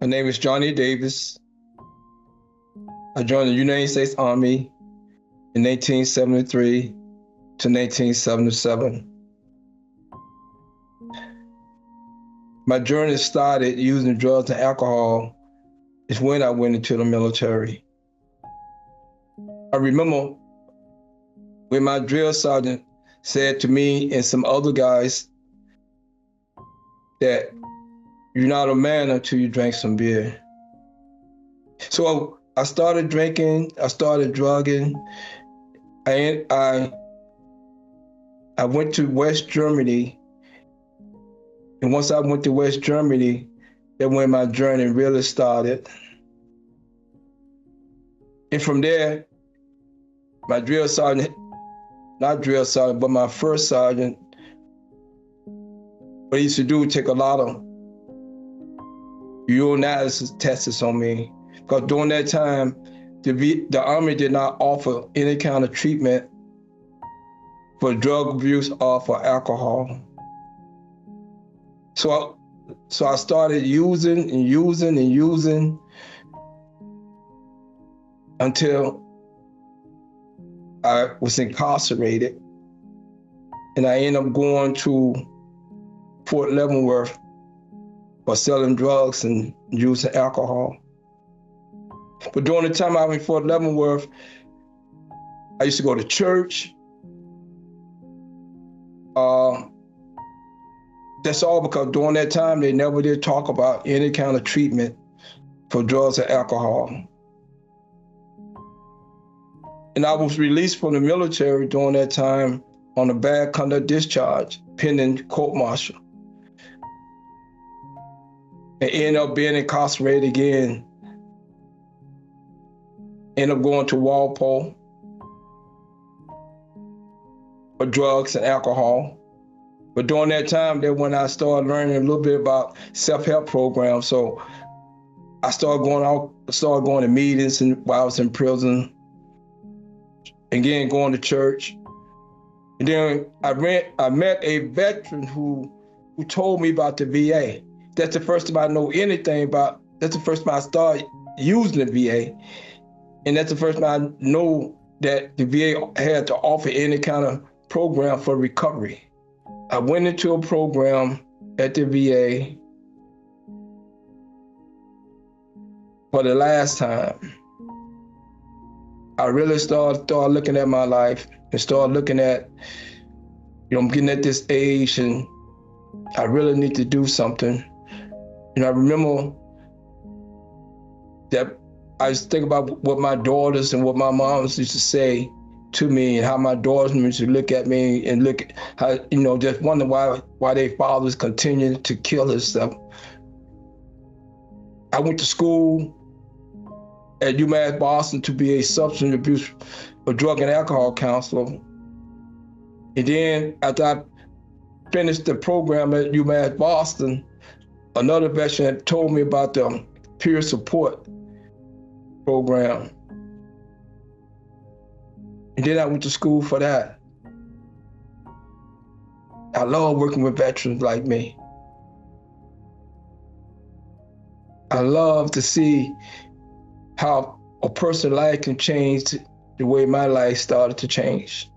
My name is Johnny Davis. I joined the United States Army in 1973 to 1977. My journey started using drugs and alcohol is when I went into the military. I remember when my drill sergeant said to me and some other guys that you're not a man until you drink some beer. So I started drinking, I started drugging. I went to West Germany. And once I went to West Germany, that's when my journey really started. And from there, my drill sergeant, not drill sergeant, but my first sergeant, what he used to do, take a lot of urinalysis tests on me. Because during that time, the Army did not offer any kind of treatment for drug abuse or for alcohol. So I started using until I was incarcerated. And I ended up going to Fort Leavenworth for selling drugs and using alcohol. But during the time I was in Fort Leavenworth, I used to go to church. That's all because during that time, they never did talk about any kind of treatment for drugs or alcohol. And I was released from the military during that time on a bad conduct discharge, pending court-martial. And ended up being incarcerated again. Ended up going to Walpole for drugs and alcohol. But during that time, that's when I started learning a little bit about self-help programs. So I started going to meetings while I was in prison. Again, going to church. And then I met a veteran who told me about the VA. That's the first time I know anything about, that's the first time I started using the VA. And that's the first time I know that the VA had to offer any kind of program for recovery. I went into a program at the VA for the last time. I really started looking at my life and started looking at, I'm getting at this age and I really need to do something. And I remember that I used to think about what my daughters and what my moms used to say to me and how my daughters used to look at me and look at how, just wonder why their fathers continue to kill themselves. I went to school at UMass Boston to be a substance abuse or drug and alcohol counselor. And then after I finished the program at UMass Boston, another veteran had told me about the peer support program. And then I went to school for that. I love working with veterans like me. I love to see how a person's life can change the way my life started to change.